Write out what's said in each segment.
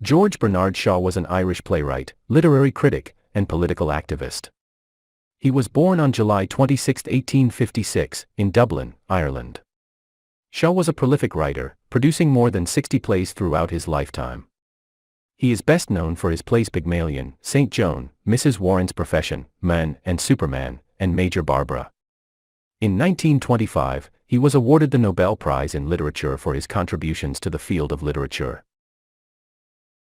George Bernard Shaw was an Irish playwright, literary critic, and political activist. He was born on July 26, 1856, in Dublin, Ireland. Shaw was a prolific writer, producing more than 60 plays throughout his lifetime. He is best known for his plays Pygmalion, St. Joan, Mrs. Warren's Profession, Man and Superman, and Major Barbara. In 1925, he was awarded the Nobel Prize in Literature for his contributions to the field of literature.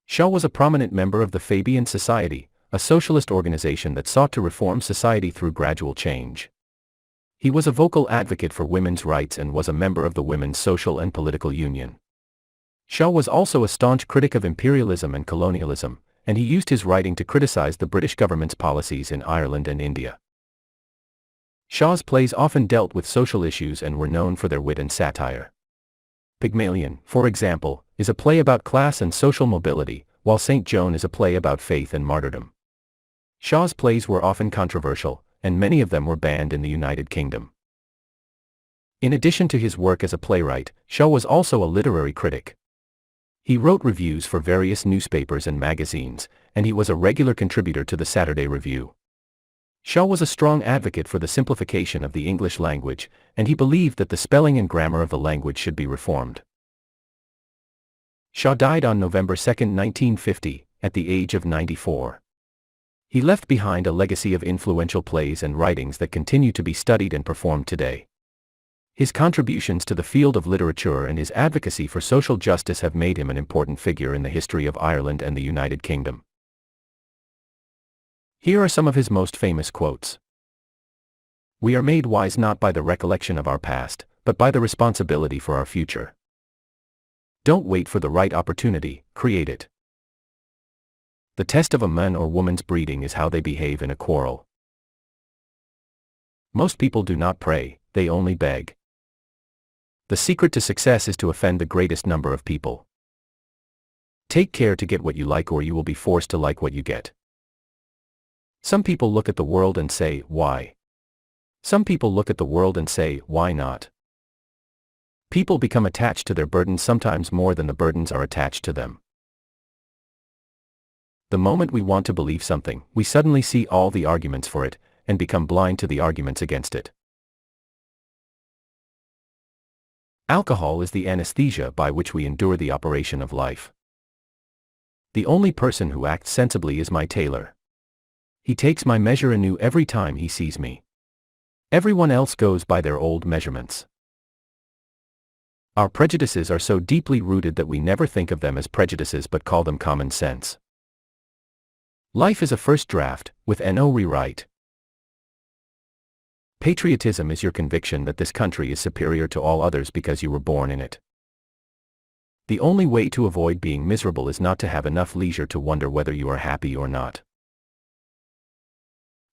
Shaw was a prominent member of the Fabian Society, a socialist organization that sought to reform society through gradual change. He was a vocal advocate for women's rights and was a member of the Women's Social and Political Union. Shaw was also a staunch critic of imperialism and colonialism, and he used his writing to criticize the British government's policies in Ireland and India. Shaw's plays often dealt with social issues and were known for their wit and satire. Pygmalion, for example, is a play about class and social mobility, while St. Joan is a play about faith and martyrdom. Shaw's plays were often controversial, and many of them were banned in the United Kingdom. In addition to his work as a playwright, Shaw was also a literary critic. He wrote reviews for various newspapers and magazines, and he was a regular contributor to the Saturday Review. Shaw was a strong advocate for the simplification of the English language, and he believed that the spelling and grammar of the language should be reformed. Shaw died on November 2, 1950, at the age of 94. He left behind a legacy of influential plays and writings that continue to be studied and performed today. His contributions to the field of literature and his advocacy for social justice have made him an important figure in the history of Ireland and the United Kingdom. Here are some of his most famous quotes. "We are made wise not by the recollection of our past, but by the responsibility for our future. Don't wait for the right opportunity, create it. The test of a man or woman's breeding is how they behave in a quarrel. Most people do not pray, they only beg. The secret to success is to offend the greatest number of people. Take care to get what you like or you will be forced to like what you get. Some people look at the world and say, why? Some people look at the world and say, why not? People become attached to their burdens sometimes more than the burdens are attached to them. The moment we want to believe something, we suddenly see all the arguments for it, and become blind to the arguments against it. Alcohol is the anesthesia by which we endure the operation of life. The only person who acts sensibly is my tailor. He takes my measure anew every time he sees me. Everyone else goes by their old measurements. Our prejudices are so deeply rooted that we never think of them as prejudices but call them common sense. Life is a first draft, with no rewrite. Patriotism is your conviction that this country is superior to all others because you were born in it. The only way to avoid being miserable is not to have enough leisure to wonder whether you are happy or not.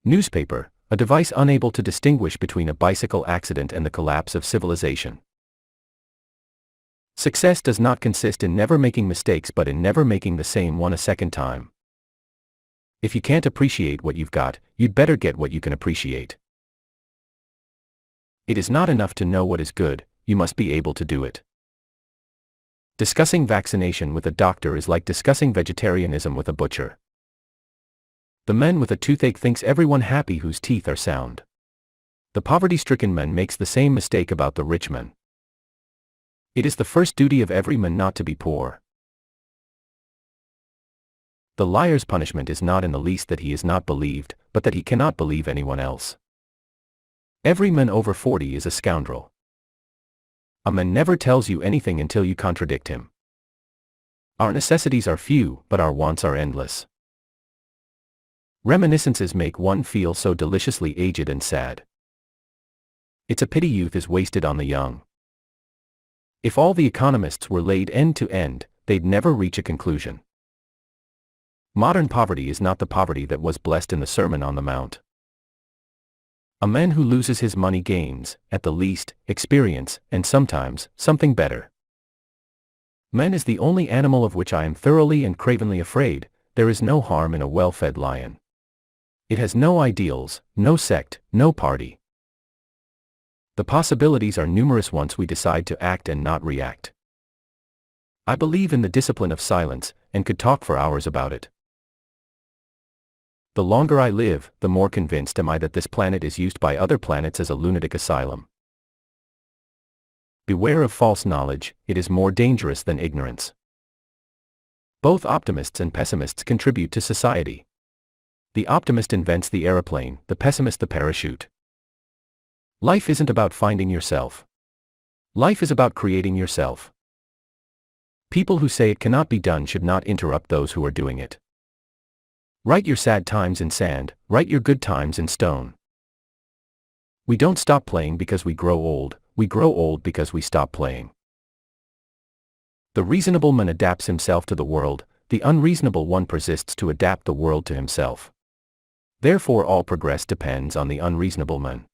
Newspaper, a device unable to distinguish between a bicycle accident and the collapse of civilization. Success does not consist in never making mistakes but in never making the same one a second time. If you can't appreciate what you've got, you'd better get what you can appreciate. It is not enough to know what is good, you must be able to do it. Discussing vaccination with a doctor is like discussing vegetarianism with a butcher. The man with a toothache thinks everyone happy whose teeth are sound. The poverty-stricken man makes the same mistake about the rich man. It is the first duty of every man not to be poor. The liar's punishment is not in the least that he is not believed, but that he cannot believe anyone else. Every man over 40 is a scoundrel. A man never tells you anything until you contradict him. Our necessities are few, but our wants are endless. Reminiscences make one feel so deliciously aged and sad. It's a pity youth is wasted on the young. If all the economists were laid end to end, they'd never reach a conclusion. Modern poverty is not the poverty that was blessed in the Sermon on the Mount. A man who loses his money gains, at the least, experience, and sometimes, something better. Man is the only animal of which I am thoroughly and cravenly afraid. There is no harm in a well-fed lion. It has no ideals, no sect, no party. The possibilities are numerous once we decide to act and not react. I believe in the discipline of silence, and could talk for hours about it. The longer I live, the more convinced am I that this planet is used by other planets as a lunatic asylum. Beware of false knowledge, it is more dangerous than ignorance. Both optimists and pessimists contribute to society. The optimist invents the aeroplane, the pessimist the parachute. Life isn't about finding yourself. Life is about creating yourself. People who say it cannot be done should not interrupt those who are doing it. Write your sad times in sand, write your good times in stone. We don't stop playing because we grow old because we stop playing. The reasonable man adapts himself to the world, the unreasonable one persists to adapt the world to himself. Therefore all progress depends on the unreasonable man.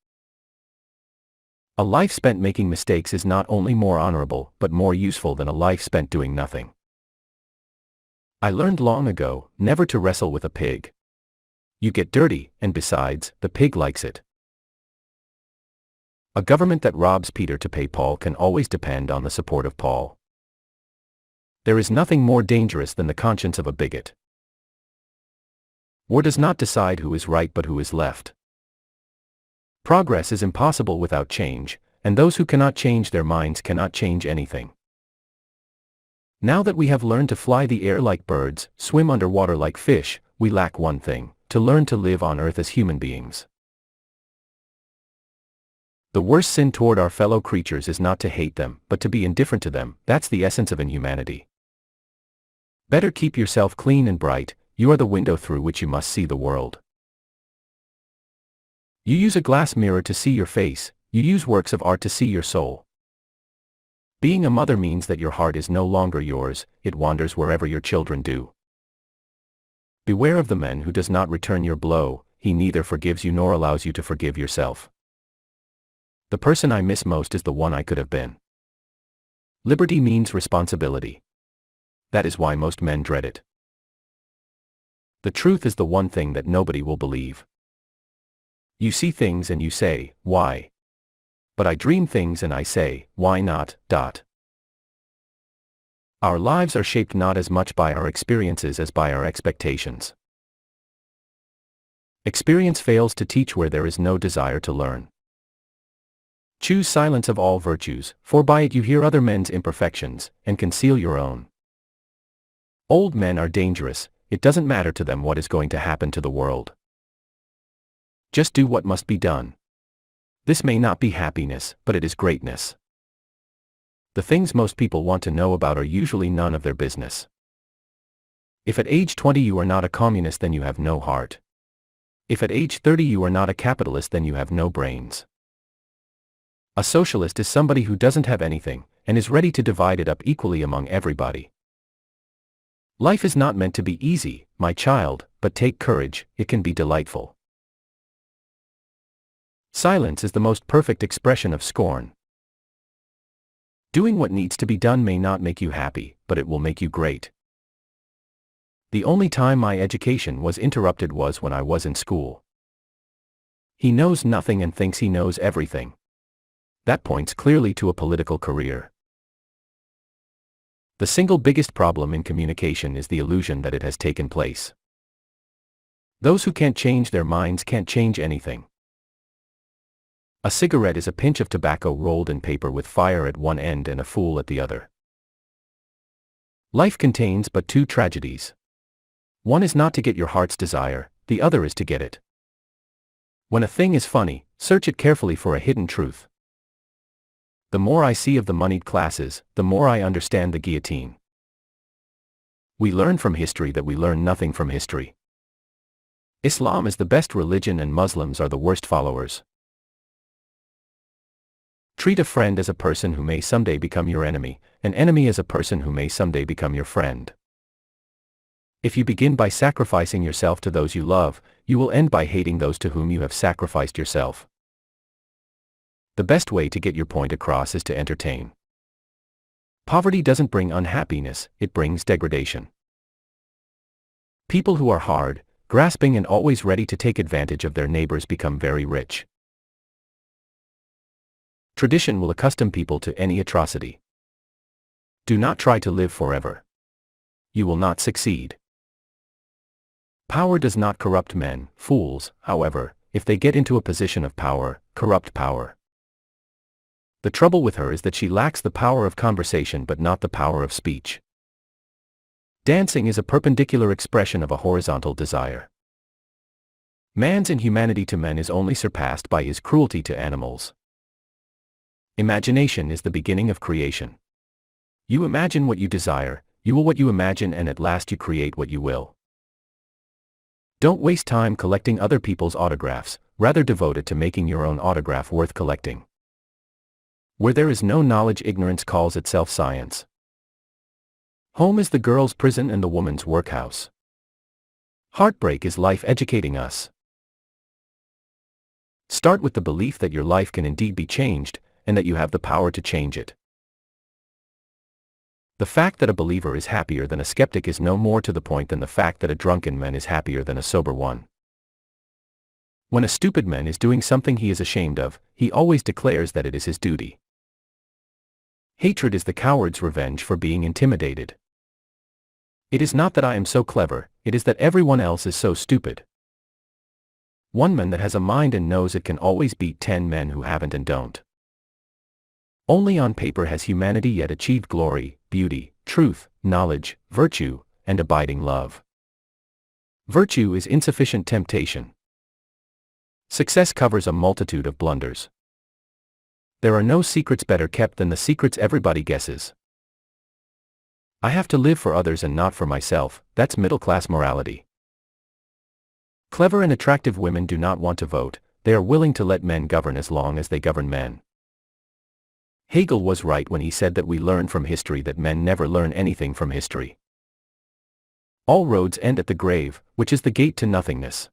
A life spent making mistakes is not only more honorable but more useful than a life spent doing nothing. I learned long ago, never to wrestle with a pig. You get dirty, and besides, the pig likes it. A government that robs Peter to pay Paul can always depend on the support of Paul. There is nothing more dangerous than the conscience of a bigot. War does not decide who is right but who is left. Progress is impossible without change, and those who cannot change their minds cannot change anything. Now that we have learned to fly the air like birds, swim underwater like fish, we lack one thing: to learn to live on earth as human beings. The worst sin toward our fellow creatures is not to hate them, but to be indifferent to them. That's the essence of inhumanity. Better keep yourself clean and bright, you are the window through which you must see the world. You use a glass mirror to see your face, you use works of art to see your soul. Being a mother means that your heart is no longer yours, it wanders wherever your children do. Beware of the man who does not return your blow, he neither forgives you nor allows you to forgive yourself. The person I miss most is the one I could have been. Liberty means responsibility. That is why most men dread it. The truth is the one thing that nobody will believe. You see things and you say, why? But I dream things and I say, why not? Our lives are shaped not as much by our experiences as by our expectations. Experience fails to teach where there is no desire to learn. Choose silence of all virtues, for by it you hear other men's imperfections, and conceal your own. Old men are dangerous, it doesn't matter to them what is going to happen to the world. Just do what must be done. This may not be happiness, but it is greatness. The things most people want to know about are usually none of their business. If at age 20 you are not a communist, then you have no heart. If at age 30 you are not a capitalist, then you have no brains. A socialist is somebody who doesn't have anything, and is ready to divide it up equally among everybody. Life is not meant to be easy, my child, but take courage, it can be delightful. Silence is the most perfect expression of scorn. Doing what needs to be done may not make you happy, but it will make you great. The only time my education was interrupted was when I was in school. He knows nothing and thinks he knows everything. That points clearly to a political career. The single biggest problem in communication is the illusion that it has taken place. Those who can't change their minds can't change anything. A cigarette is a pinch of tobacco rolled in paper with fire at one end and a fool at the other. Life contains but two tragedies. One is not to get your heart's desire, the other is to get it. When a thing is funny, search it carefully for a hidden truth. The more I see of the moneyed classes, the more I understand the guillotine. We learn from history that we learn nothing from history. Islam is the best religion and Muslims are the worst followers. Treat a friend as a person who may someday become your enemy, an enemy as a person who may someday become your friend. If you begin by sacrificing yourself to those you love, you will end by hating those to whom you have sacrificed yourself. The best way to get your point across is to entertain. Poverty doesn't bring unhappiness, it brings degradation. People who are hard, grasping and always ready to take advantage of their neighbors become very rich. Tradition will accustom people to any atrocity. Do not try to live forever. You will not succeed. Power does not corrupt men. Fools, however, if they get into a position of power, corrupt power. The trouble with her is that she lacks the power of conversation but not the power of speech. Dancing is a perpendicular expression of a horizontal desire. Man's inhumanity to men is only surpassed by his cruelty to animals. Imagination is the beginning of creation. You imagine what you desire, you will what you imagine, and at last you create what you will. Don't waste time collecting other people's autographs, rather devote it to making your own autograph worth collecting. Where there is no knowledge, ignorance calls itself science. Home is the girl's prison and the woman's workhouse. Heartbreak is life educating us. Start with the belief that your life can indeed be changed, and that you have the power to change it. The fact that a believer is happier than a skeptic is no more to the point than the fact that a drunken man is happier than a sober one. When a stupid man is doing something he is ashamed of, he always declares that it is his duty. Hatred is the coward's revenge for being intimidated. It is not that I am so clever, it is that everyone else is so stupid. One man that has a mind and knows it can always beat 10 men who haven't and don't. Only on paper has humanity yet achieved glory, beauty, truth, knowledge, virtue, and abiding love. Virtue is insufficient temptation. Success covers a multitude of blunders. There are no secrets better kept than the secrets everybody guesses. I have to live for others and not for myself, that's middle-class morality. Clever and attractive women do not want to vote, they are willing to let men govern as long as they govern men. Hegel was right when he said that we learn from history that men never learn anything from history. All roads end at the grave, which is the gate to nothingness.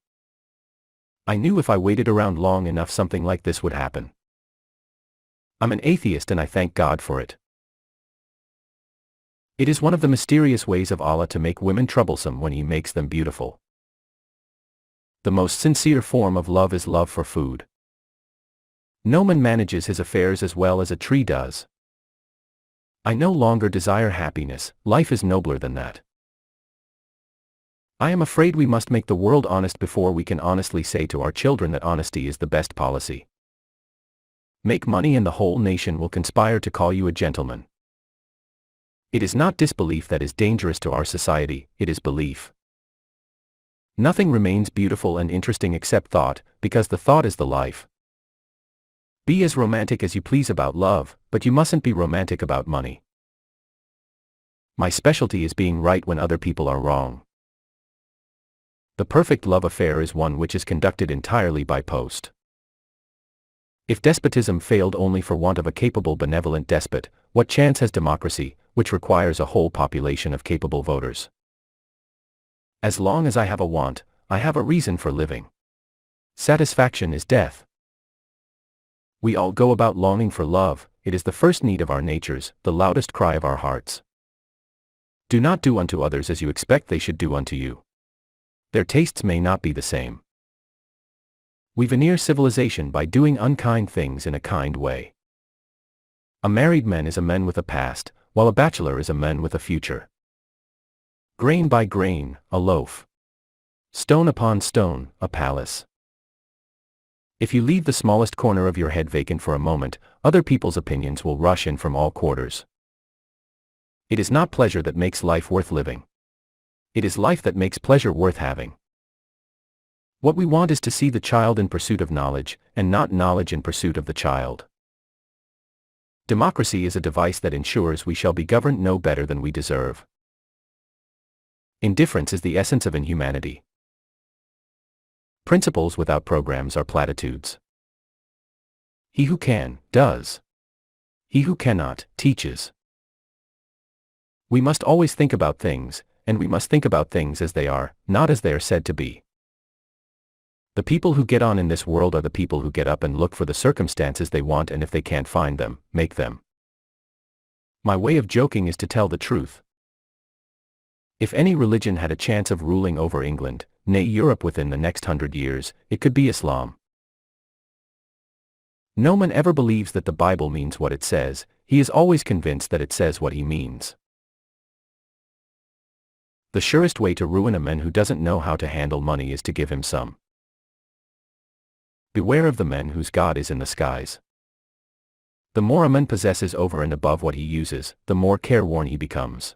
I knew if I waited around long enough something like this would happen. I'm an atheist and I thank God for it. It is one of the mysterious ways of Allah to make women troublesome when He makes them beautiful. The most sincere form of love is love for food. No man manages his affairs as well as a tree does. I no longer desire happiness, life is nobler than that. I am afraid we must make the world honest before we can honestly say to our children that honesty is the best policy. Make money and the whole nation will conspire to call you a gentleman. It is not disbelief that is dangerous to our society, it is belief. Nothing remains beautiful and interesting except thought, because the thought is the life. Be as romantic as you please about love, but you mustn't be romantic about money. My specialty is being right when other people are wrong. The perfect love affair is one which is conducted entirely by post. If despotism failed only for want of a capable benevolent despot, what chance has democracy, which requires a whole population of capable voters? As long as I have a want, I have a reason for living. Satisfaction is death. We all go about longing for love, it is the first need of our natures, the loudest cry of our hearts. Do not do unto others as you expect they should do unto you. Their tastes may not be the same. We veneer civilization by doing unkind things in a kind way. A married man is a man with a past, while a bachelor is a man with a future. Grain by grain, a loaf. Stone upon stone, a palace. If you leave the smallest corner of your head vacant for a moment, other people's opinions will rush in from all quarters. It is not pleasure that makes life worth living. It is life that makes pleasure worth having. What we want is to see the child in pursuit of knowledge, and not knowledge in pursuit of the child. Democracy is a device that ensures we shall be governed no better than we deserve. Indifference is the essence of inhumanity. Principles without programs are platitudes. He who can, does. He who cannot, teaches. We must always think about things, and we must think about things as they are, not as they are said to be. The people who get on in this world are the people who get up and look for the circumstances they want, and if they can't find them, make them. My way of joking is to tell the truth. If any religion had a chance of ruling over England, nay Europe within the next 100 years, it could be Islam. No man ever believes that the Bible means what it says, he is always convinced that it says what he means. The surest way to ruin a man who doesn't know how to handle money is to give him some. Beware of the men whose God is in the skies. The more a man possesses over and above what he uses, the more careworn he becomes.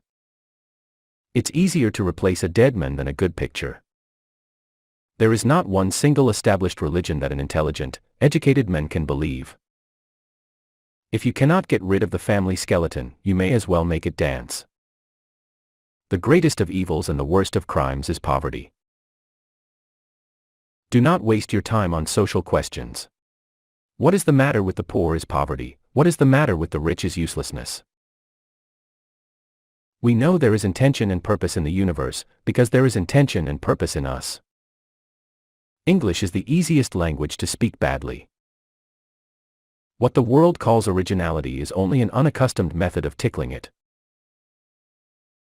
It's easier to replace a dead man than a good picture. There is not one single established religion that an intelligent, educated man can believe. If you cannot get rid of the family skeleton, you may as well make it dance. The greatest of evils and the worst of crimes is poverty. Do not waste your time on social questions. What is the matter with the poor is poverty, what is the matter with the rich is uselessness. We know there is intention and purpose in the universe, because there is intention and purpose in us. English is the easiest language to speak badly. What the world calls originality is only an unaccustomed method of tickling it.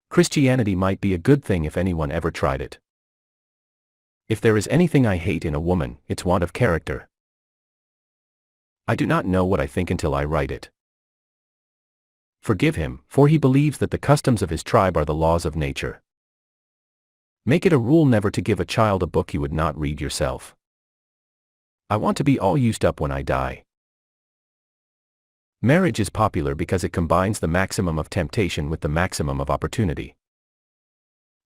Christianity might be a good thing if anyone ever tried it. If there is anything I hate in a woman, it's want of character. I do not know what I think until I write it. Forgive him, for he believes that the customs of his tribe are the laws of nature. Make it a rule never to give a child a book you would not read yourself. I want to be all used up when I die. Marriage is popular because it combines the maximum of temptation with the maximum of opportunity.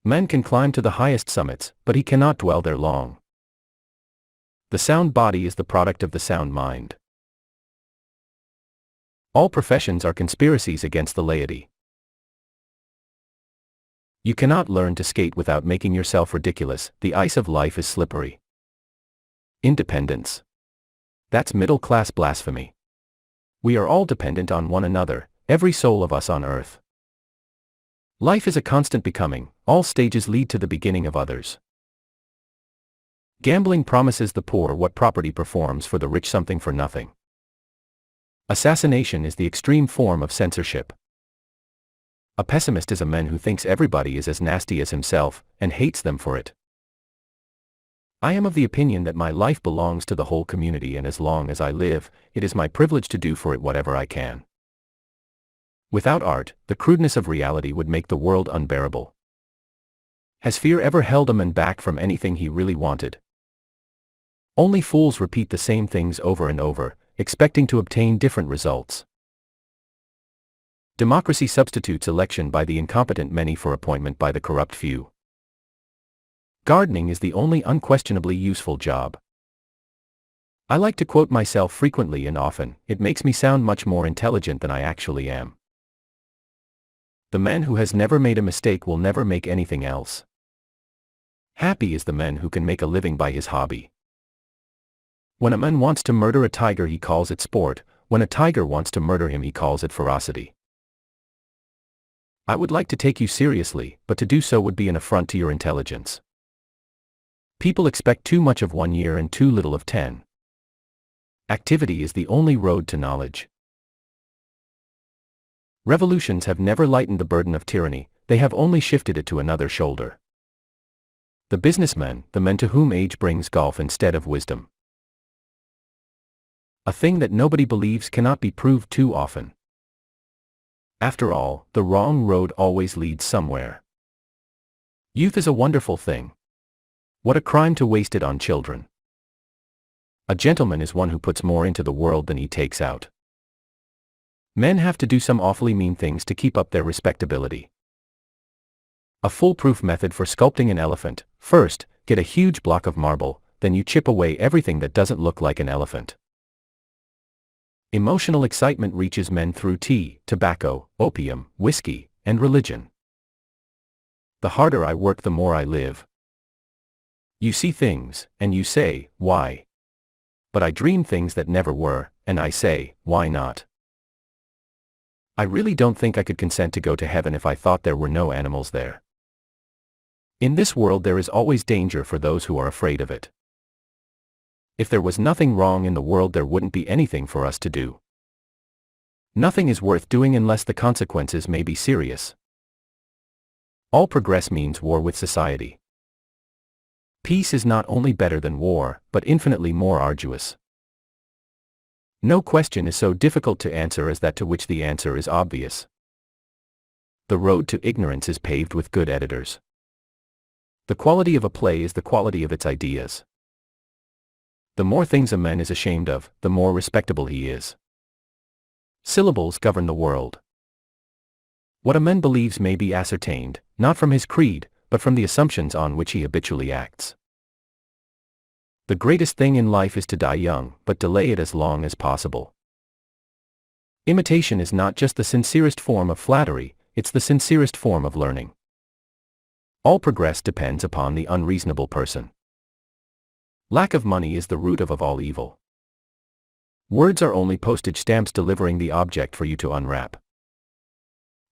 Man can climb to the highest summits, but he cannot dwell there long. The sound body is the product of the sound mind. All professions are conspiracies against the laity. You cannot learn to skate without making yourself ridiculous, the ice of life is slippery. Independence. That's middle-class blasphemy. We are all dependent on one another, every soul of us on earth. Life is a constant becoming, all stages lead to the beginning of others. Gambling promises the poor what property performs for the rich something for nothing. Assassination is the extreme form of censorship. A pessimist is a man who thinks everybody is as nasty as himself, and hates them for it. I am of the opinion that my life belongs to the whole community, and as long as I live, it is my privilege to do for it whatever I can. Without art, the crudeness of reality would make the world unbearable. Has fear ever held a man back from anything he really wanted? Only fools repeat the same things over and over, expecting to obtain different results. Democracy substitutes election by the incompetent many for appointment by the corrupt few. Gardening is the only unquestionably useful job. I like to quote myself frequently and often, it makes me sound much more intelligent than I actually am. The man who has never made a mistake will never make anything else. Happy is the man who can make a living by his hobby. When a man wants to murder a tiger he calls it sport, when a tiger wants to murder him he calls it ferocity. I would like to take you seriously, but to do so would be an affront to your intelligence. People expect too much of 1 year and too little of 10. Activity is the only road to knowledge. Revolutions have never lightened the burden of tyranny, they have only shifted it to another shoulder. The businessman, the man to whom age brings golf instead of wisdom. A thing that nobody believes cannot be proved too often. After all, the wrong road always leads somewhere. Youth is a wonderful thing. What a crime to waste it on children. A gentleman is one who puts more into the world than he takes out. Men have to do some awfully mean things to keep up their respectability. A foolproof method for sculpting an elephant: first, get a huge block of marble, then you chip away everything that doesn't look like an elephant. Emotional excitement reaches men through tea, tobacco, opium, whiskey, and religion. The harder I work, the more I live. You see things, and you say, why? But I dream things that never were, and I say, why not? I really don't think I could consent to go to heaven if I thought there were no animals there. In this world there is always danger for those who are afraid of it. If there was nothing wrong in the world there wouldn't be anything for us to do. Nothing is worth doing unless the consequences may be serious. All progress means war with society. Peace is not only better than war, but infinitely more arduous. No question is so difficult to answer as that to which the answer is obvious. The road to ignorance is paved with good editors. The quality of a play is the quality of its ideas. The more things a man is ashamed of, the more respectable he is. Syllables govern the world. What a man believes may be ascertained, not from his creed, but from the assumptions on which he habitually acts. The greatest thing in life is to die young, but delay it as long as possible. Imitation is not just the sincerest form of flattery, it's the sincerest form of learning. All progress depends upon the unreasonable person. Lack of money is the root of all evil. Words are only postage stamps delivering the object for you to unwrap.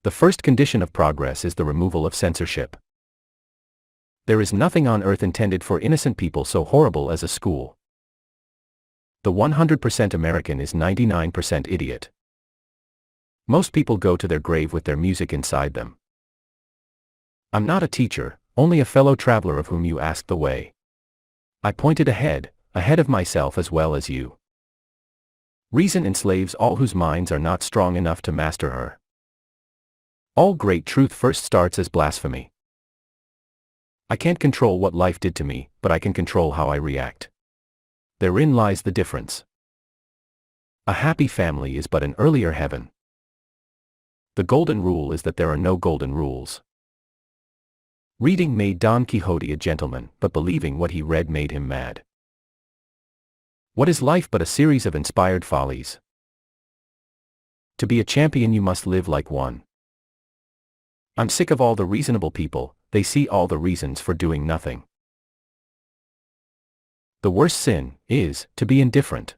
The first condition of progress is the removal of censorship. There is nothing on earth intended for innocent people so horrible as a school. The 100% American is 99% idiot. Most people go to their grave with their music inside them. I'm not a teacher, only a fellow traveler of whom you ask the way. I pointed ahead of myself as well as you. Reason enslaves all whose minds are not strong enough to master her. All great truth first starts as blasphemy. I can't control what life did to me, but I can control how I react. Therein lies the difference. A happy family is but an earlier heaven. The golden rule is that there are no golden rules. Reading made Don Quixote a gentleman, but believing what he read made him mad. What is life but a series of inspired follies? To be a champion you must live like one. I'm sick of all the reasonable people, they see all the reasons for doing nothing. The worst sin is to be indifferent.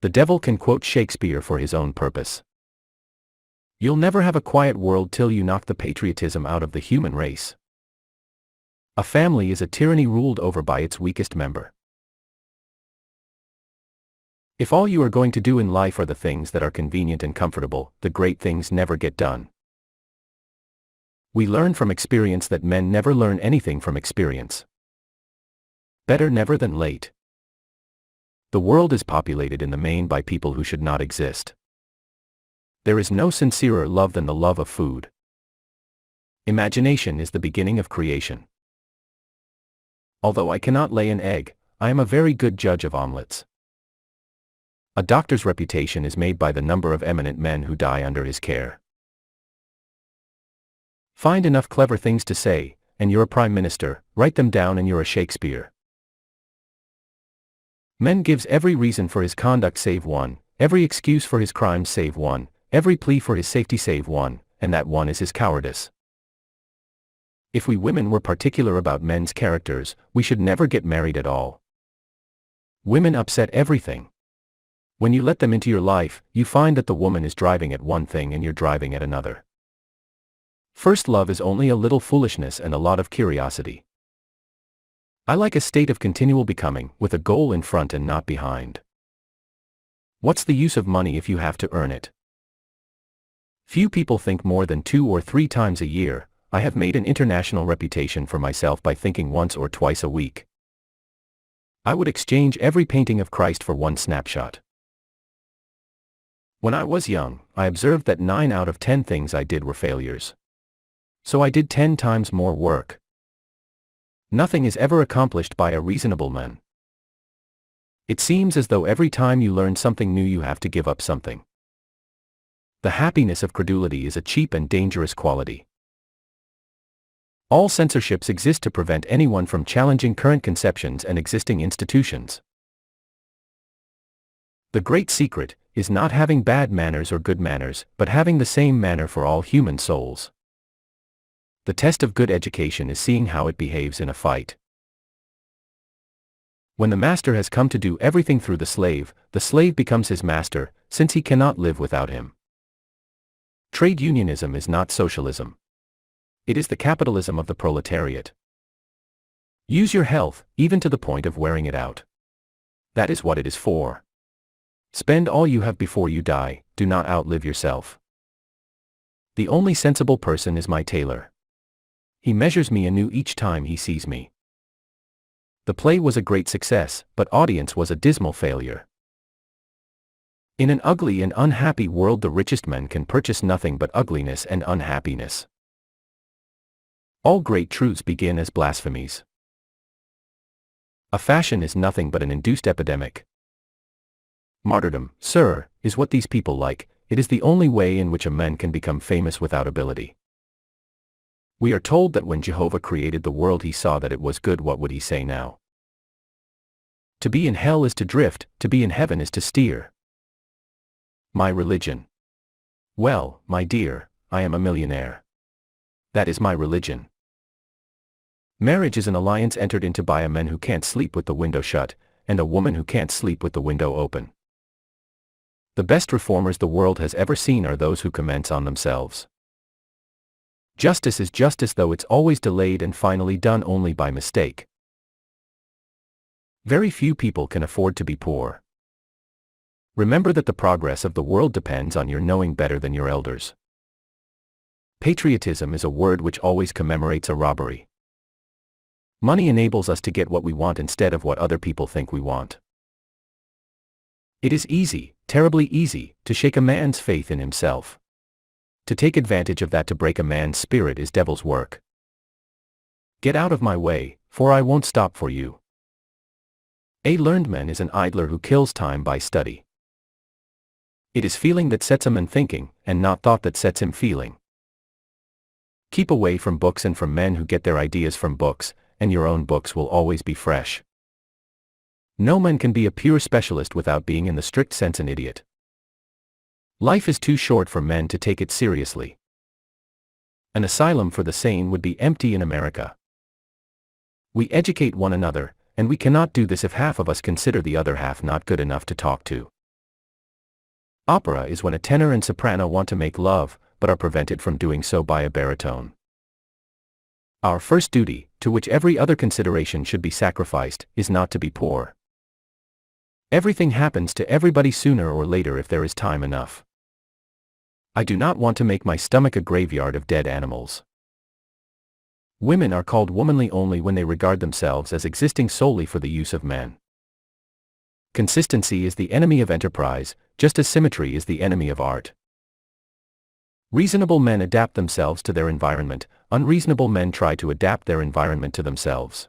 The devil can quote Shakespeare for his own purpose. You'll never have a quiet world till you knock the patriotism out of the human race. A family is a tyranny ruled over by its weakest member. If all you are going to do in life are the things that are convenient and comfortable, the great things never get done. We learn from experience that men never learn anything from experience. Better never than late. The world is populated in the main by people who should not exist. There is no sincerer love than the love of food. Imagination is the beginning of creation. Although I cannot lay an egg, I am a very good judge of omelets. A doctor's reputation is made by the number of eminent men who die under his care. Find enough clever things to say, and you're a prime minister, write them down and you're a Shakespeare. Men gives every reason for his conduct save one, every excuse for his crimes save one, every plea for his safety save one, and that one is his cowardice. If we women were particular about men's characters, we should never get married at all. Women upset everything. When you let them into your life, you find that the woman is driving at one thing and you're driving at another. First love is only a little foolishness and a lot of curiosity. I like a state of continual becoming, with a goal in front and not behind. What's the use of money if you have to earn it? Few people think more than 2 or 3 times a year. I have made an international reputation for myself by thinking once or twice a week. I would exchange every painting of Christ for one snapshot. When I was young, I observed that 9 out of 10 things I did were failures. So I did 10 times more work. Nothing is ever accomplished by a reasonable man. It seems as though every time you learn something new you have to give up something. The happiness of credulity is a cheap and dangerous quality. All censorships exist to prevent anyone from challenging current conceptions and existing institutions. The great secret is not having bad manners or good manners, but having the same manner for all human souls. The test of good education is seeing how it behaves in a fight. When the master has come to do everything through the slave becomes his master, since he cannot live without him. Trade unionism is not socialism. It is the capitalism of the proletariat. Use your health, even to the point of wearing it out. That is what it is for. Spend all you have before you die, do not outlive yourself. The only sensible person is my tailor. He measures me anew each time he sees me. The play was a great success, but audience was a dismal failure. In an ugly and unhappy world, the richest men can purchase nothing but ugliness and unhappiness. All great truths begin as blasphemies. A fashion is nothing but an induced epidemic. Martyrdom, sir, is what these people like. It is the only way in which a man can become famous without ability. We are told that when Jehovah created the world he saw that it was good. What would he say now? To be in hell is to drift, to be in heaven is to steer. My religion. Well, my dear, I am a millionaire. That is my religion. Marriage is an alliance entered into by a man who can't sleep with the window shut, and a woman who can't sleep with the window open. The best reformers the world has ever seen are those who commence on themselves. Justice is justice, though it's always delayed and finally done only by mistake. Very few people can afford to be poor. Remember that the progress of the world depends on your knowing better than your elders. Patriotism is a word which always commemorates a robbery. Money enables us to get what we want instead of what other people think we want. It is easy, terribly easy, to shake a man's faith in himself. To take advantage of that to break a man's spirit is devil's work. Get out of my way, for I won't stop for you. A learned man is an idler who kills time by study. It is feeling that sets a man thinking, and not thought that sets him feeling. Keep away from books and from men who get their ideas from books, and your own books will always be fresh. No man can be a pure specialist without being in the strict sense an idiot. Life is too short for men to take it seriously. An asylum for the sane would be empty in America. We educate one another, and we cannot do this if half of us consider the other half not good enough to talk to. Opera is when a tenor and soprano want to make love, but are prevented from doing so by a baritone. Our first duty, to which every other consideration should be sacrificed, is not to be poor. Everything happens to everybody sooner or later if there is time enough. I do not want to make my stomach a graveyard of dead animals. Women are called womanly only when they regard themselves as existing solely for the use of men. Consistency is the enemy of enterprise, just as symmetry is the enemy of art. Reasonable men adapt themselves to their environment, unreasonable men try to adapt their environment to themselves.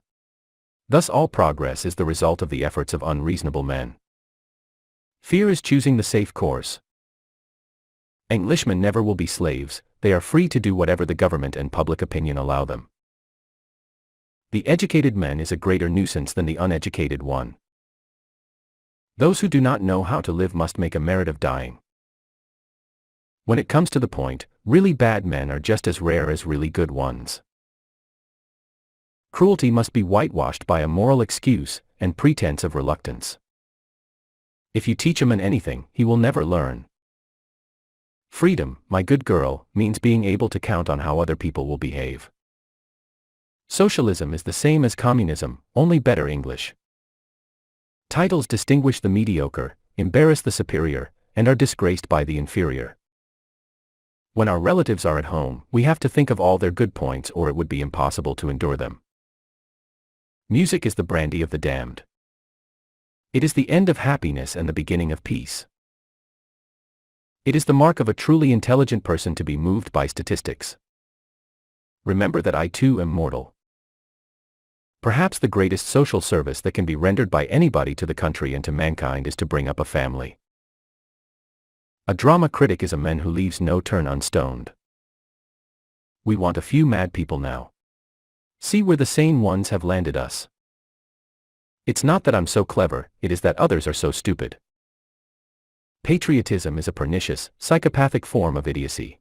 Thus all progress is the result of the efforts of unreasonable men. Fear is choosing the safe course. Englishmen never will be slaves, they are free to do whatever the government and public opinion allow them. The educated man is a greater nuisance than the uneducated one. Those who do not know how to live must make a merit of dying. When it comes to the point, really bad men are just as rare as really good ones. Cruelty must be whitewashed by a moral excuse and pretense of reluctance. If you teach a man anything, he will never learn. Freedom, my good girl, means being able to count on how other people will behave. Socialism is the same as communism, only better English. Titles distinguish the mediocre, embarrass the superior, and are disgraced by the inferior. When our relatives are at home, we have to think of all their good points or it would be impossible to endure them. Music is the brandy of the damned. It is the end of happiness and the beginning of peace. It is the mark of a truly intelligent person to be moved by statistics. Remember that I too am mortal. Perhaps the greatest social service that can be rendered by anybody to the country and to mankind is to bring up a family. A drama critic is a man who leaves no turn unstoned. We want a few mad people now. See where the sane ones have landed us. It's not that I'm so clever, it is that others are so stupid. Patriotism is a pernicious, psychopathic form of idiocy.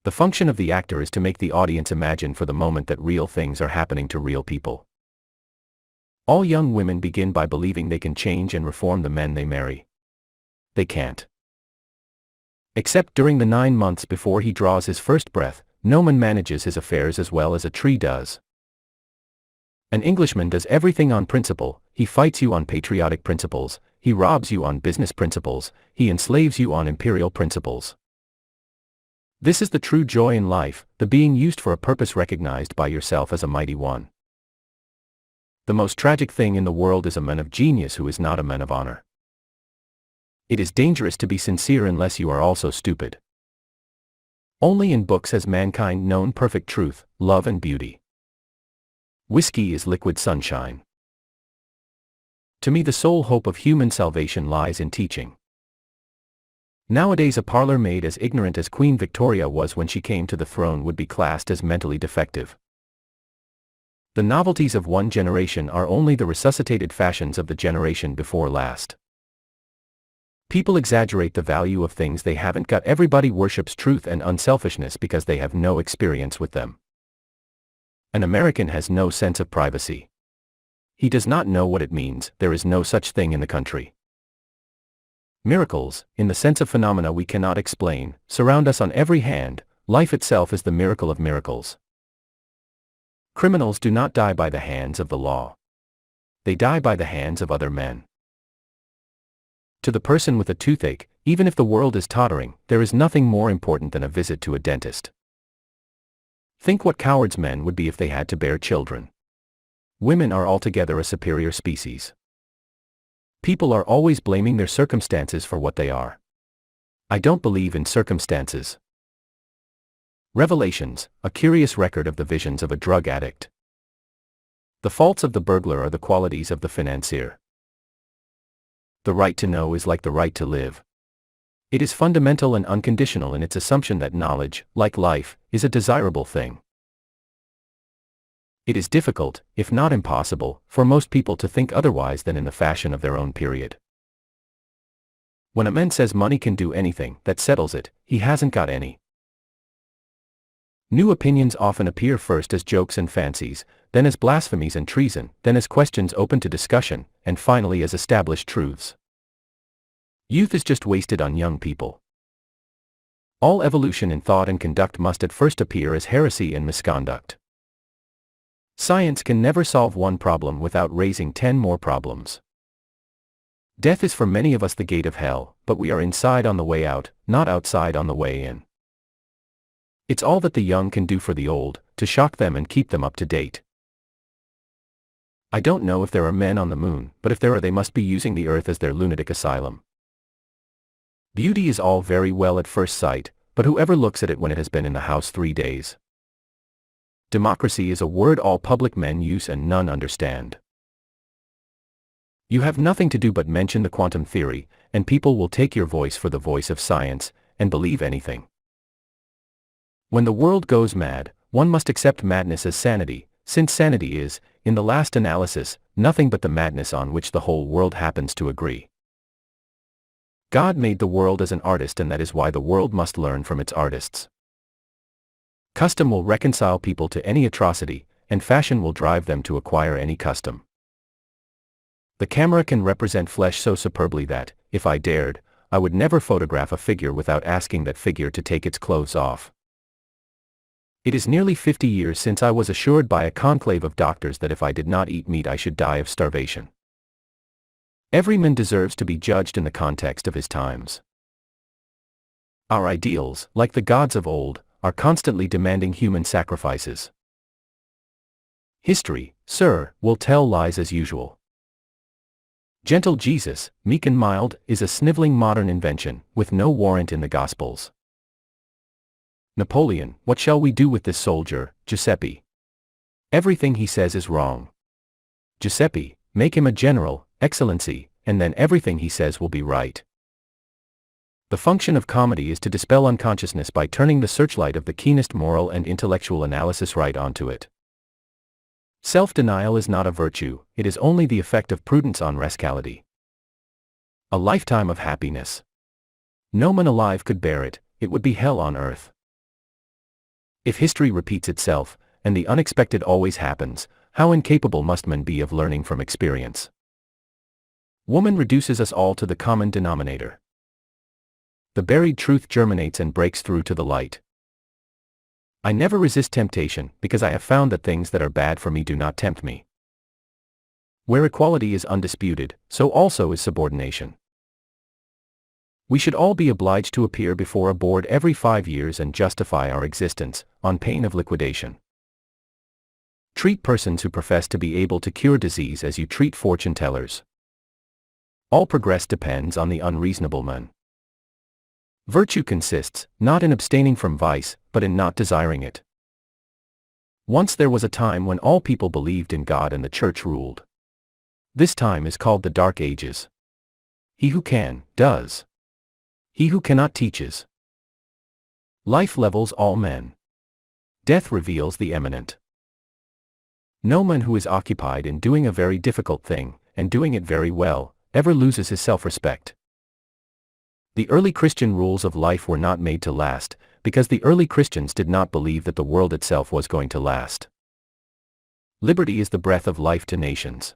The function of the actor is to make the audience imagine for the moment that real things are happening to real people. All young women begin by believing they can change and reform the men they marry. They can't. Except during the 9 months before he draws his first breath, no man manages his affairs as well as a tree does. An Englishman does everything on principle, he fights you on patriotic principles, he robs you on business principles, he enslaves you on imperial principles. This is the true joy in life, the being used for a purpose recognized by yourself as a mighty one. The most tragic thing in the world is a man of genius who is not a man of honor. It is dangerous to be sincere unless you are also stupid. Only in books has mankind known perfect truth, love and beauty. Whiskey is liquid sunshine. To me, the sole hope of human salvation lies in teaching. Nowadays, a parlor maid as ignorant as Queen Victoria was when she came to the throne would be classed as mentally defective. The novelties of one generation are only the resuscitated fashions of the generation before last. People exaggerate the value of things they haven't got. Everybody worships truth and unselfishness because they have no experience with them. An American has no sense of privacy. He does not know what it means. There is no such thing in the country. Miracles, in the sense of phenomena we cannot explain, surround us on every hand. Life itself is the miracle of miracles. Criminals do not die by the hands of the law. They die by the hands of other men. To the person with a toothache, even if the world is tottering, there is nothing more important than a visit to a dentist. Think what cowards men would be if they had to bear children. Women are altogether a superior species. People are always blaming their circumstances for what they are. I don't believe in circumstances. Revelations, a curious record of the visions of a drug addict. The faults of the burglar are the qualities of the financier. The right to know is like the right to live. It is fundamental and unconditional in its assumption that knowledge, like life, is a desirable thing. It is difficult, if not impossible, for most people to think otherwise than in the fashion of their own period. When a man says money can do anything, that settles it, he hasn't got any. New opinions often appear first as jokes and fancies, then as blasphemies and treason, then as questions open to discussion, and finally as established truths. Youth is just wasted on young people. All evolution in thought and conduct must at first appear as heresy and misconduct. Science can never solve one problem without raising 10 more problems. Death is for many of us the gate of hell, but we are inside on the way out, not outside on the way in. It's all that the young can do for the old, to shock them and keep them up to date. I don't know if there are men on the moon, but if there are, they must be using the earth as their lunatic asylum. Beauty is all very well at first sight, but whoever looks at it when it has been in the house 3 days? Democracy is a word all public men use and none understand. You have nothing to do but mention the quantum theory, and people will take your voice for the voice of science, and believe anything. When the world goes mad, one must accept madness as sanity, since sanity is, in the last analysis, nothing but the madness on which the whole world happens to agree. God made the world as an artist, and that is why the world must learn from its artists. Custom will reconcile people to any atrocity, and fashion will drive them to acquire any custom. The camera can represent flesh so superbly that, if I dared, I would never photograph a figure without asking that figure to take its clothes off. It is nearly 50 years since I was assured by a conclave of doctors that if I did not eat meat I should die of starvation. Every man deserves to be judged in the context of his times. Our ideals, like the gods of old, are constantly demanding human sacrifices. History, sir, will tell lies as usual. Gentle Jesus, meek and mild, is a sniveling modern invention, with no warrant in the Gospels. Napoleon, what shall we do with this soldier, Giuseppe? Everything he says is wrong. Giuseppe, make him a general, Excellency, and then everything he says will be right. The function of comedy is to dispel unconsciousness by turning the searchlight of the keenest moral and intellectual analysis right onto it. Self-denial is not a virtue, it is only the effect of prudence on rascality. A lifetime of happiness. No man alive could bear it, it would be hell on earth. If history repeats itself, and the unexpected always happens, how incapable must men be of learning from experience? Woman reduces us all to the common denominator. The buried truth germinates and breaks through to the light. I never resist temptation, because I have found that things that are bad for me do not tempt me. Where equality is undisputed, so also is subordination. We should all be obliged to appear before a board every 5 years and justify our existence, on pain of liquidation. Treat persons who profess to be able to cure disease as you treat fortune tellers. All progress depends on the unreasonable man. Virtue consists, not in abstaining from vice, but in not desiring it. Once there was a time when all people believed in God and the church ruled. This time is called the Dark Ages. He who can, does. He who cannot teaches. Life levels all men. Death reveals the eminent. No man who is occupied in doing a very difficult thing, and doing it very well, ever loses his self-respect. The early Christian rules of life were not made to last, because the early Christians did not believe that the world itself was going to last. Liberty is the breath of life to nations.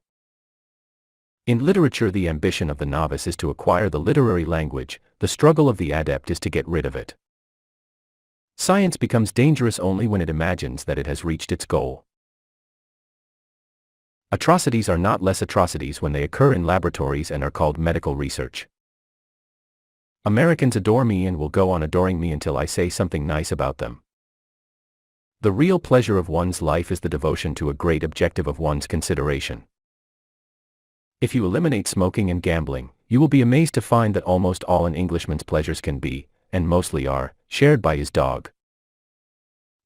In literature, the ambition of the novice is to acquire the literary language, the struggle of the adept is to get rid of it. Science becomes dangerous only when it imagines that it has reached its goal. Atrocities are not less atrocities when they occur in laboratories and are called medical research. Americans adore me and will go on adoring me until I say something nice about them. The real pleasure of one's life is the devotion to a great objective of one's consideration. If you eliminate smoking and gambling, you will be amazed to find that almost all an Englishman's pleasures can be, and mostly are, shared by his dog.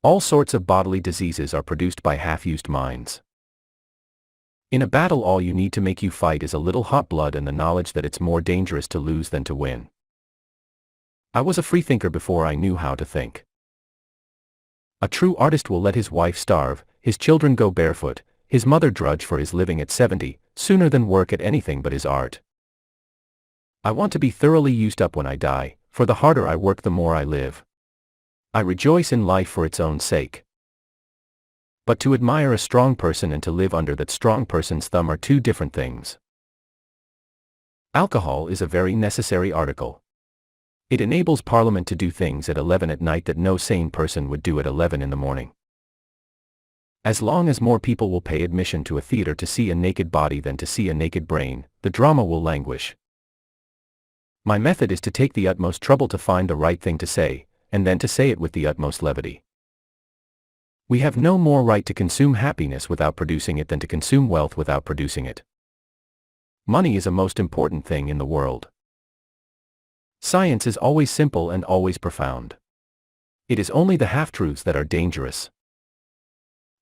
All sorts of bodily diseases are produced by half-used minds. In a battle, all you need to make you fight is a little hot blood and the knowledge that it's more dangerous to lose than to win. I was a freethinker before I knew how to think. A true artist will let his wife starve, his children go barefoot, his mother drudge for his living at 70, sooner than work at anything but his art. I want to be thoroughly used up when I die, for the harder I work the more I live. I rejoice in life for its own sake. But to admire a strong person and to live under that strong person's thumb are two different things. Alcohol is a very necessary article. It enables Parliament to do things at 11 at night that no sane person would do at 11 in the morning. As long as more people will pay admission to a theater to see a naked body than to see a naked brain, the drama will languish. My method is to take the utmost trouble to find the right thing to say, and then to say it with the utmost levity. We have no more right to consume happiness without producing it than to consume wealth without producing it. Money is a most important thing in the world. Science is always simple and always profound. It is only the half-truths that are dangerous.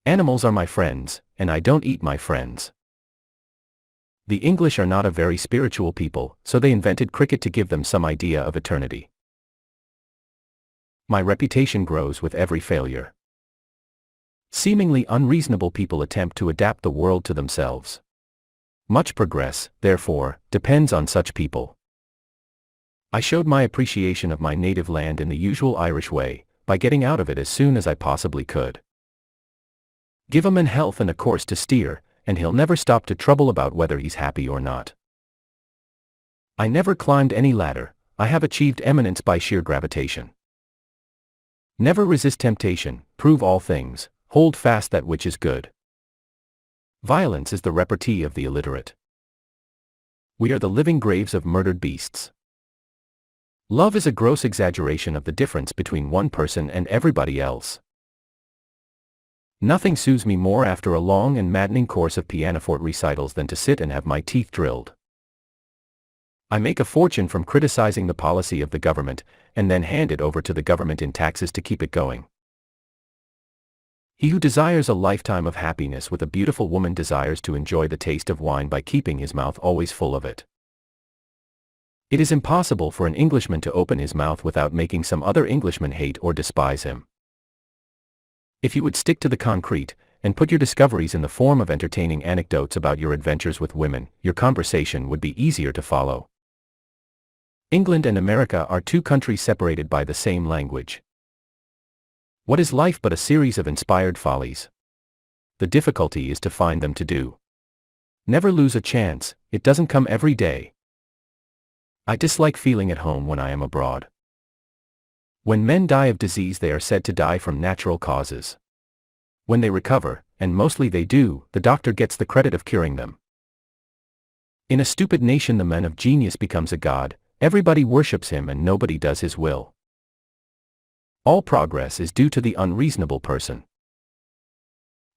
Animals are my friends, and I don't eat my friends. The English are not a very spiritual people, so they invented cricket to give them some idea of eternity. My reputation grows with every failure. Seemingly unreasonable people attempt to adapt the world to themselves. Much progress, therefore, depends on such people. I showed my appreciation of my native land in the usual Irish way, by getting out of it as soon as I possibly could. Give a man health and a course to steer, and he'll never stop to trouble about whether he's happy or not. I never climbed any ladder, I have achieved eminence by sheer gravitation. Never resist temptation, prove all things, hold fast that which is good. Violence is the repartee of the illiterate. We are the living graves of murdered beasts. Love is a gross exaggeration of the difference between one person and everybody else. Nothing soothes me more after a long and maddening course of pianoforte recitals than to sit and have my teeth drilled. I make a fortune from criticizing the policy of the government, and then hand it over to the government in taxes to keep it going. He who desires a lifetime of happiness with a beautiful woman desires to enjoy the taste of wine by keeping his mouth always full of it. It is impossible for an Englishman to open his mouth without making some other Englishman hate or despise him. If you would stick to the concrete, and put your discoveries in the form of entertaining anecdotes about your adventures with women, your conversation would be easier to follow. England and America are two countries separated by the same language. What is life but a series of inspired follies? The difficulty is to find them to do. Never lose a chance, it doesn't come every day. I dislike feeling at home when I am abroad. When men die of disease, they are said to die from natural causes. When they recover, and mostly they do, the doctor gets the credit of curing them. In a stupid nation, the man of genius becomes a god, everybody worships him and nobody does his will. All progress is due to the unreasonable person.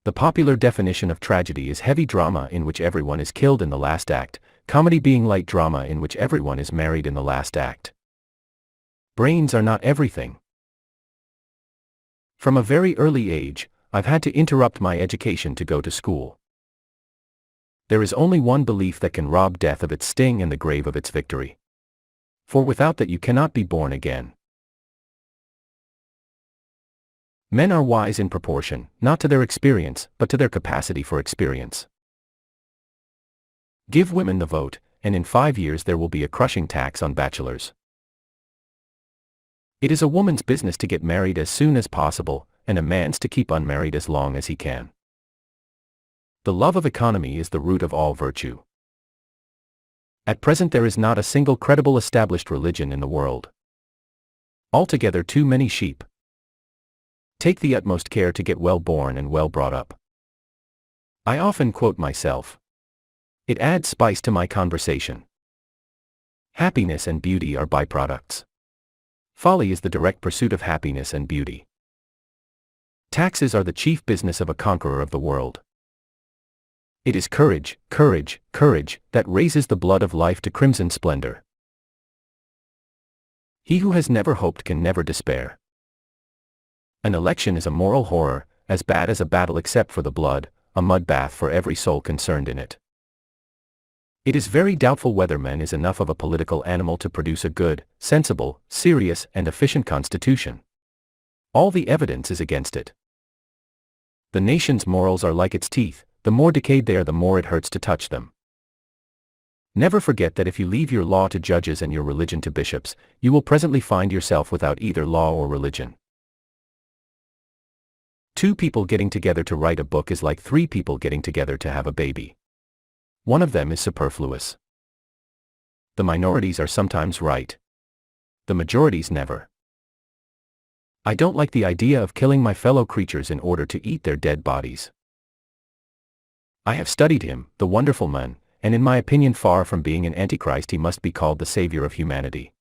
The popular definition of tragedy is heavy drama in which everyone is killed in the last act, comedy being light drama in which everyone is married in the last act. Brains are not everything. From a very early age, I've had to interrupt my education to go to school. There is only one belief that can rob death of its sting and the grave of its victory. For without that you cannot be born again. Men are wise in proportion, not to their experience, but to their capacity for experience. Give women the vote, and in 5 years there will be a crushing tax on bachelors. It is a woman's business to get married as soon as possible, and a man's to keep unmarried as long as he can. The love of economy is the root of all virtue. At present there is not a single credible established religion in the world. Altogether too many sheep. Take the utmost care to get well born and well brought up. I often quote myself. It adds spice to my conversation. Happiness and beauty are byproducts. Folly is the direct pursuit of happiness and beauty. Taxes are the chief business of a conqueror of the world. It is courage, courage, courage, that raises the blood of life to crimson splendor. He who has never hoped can never despair. An election is a moral horror, as bad as a battle except for the blood, a mud bath for every soul concerned in it. It is very doubtful whether man is enough of a political animal to produce a good, sensible, serious, and efficient constitution. All the evidence is against it. The nation's morals are like its teeth, the more decayed they are the more it hurts to touch them. Never forget that if you leave your law to judges and your religion to bishops, you will presently find yourself without either law or religion. 2 people getting together to write a book is like 3 people getting together to have a baby. One of them is superfluous. The minorities are sometimes right. The majorities never. I don't like the idea of killing my fellow creatures in order to eat their dead bodies. I have studied him, the wonderful man, and in my opinion far from being an antichrist he must be called the savior of humanity.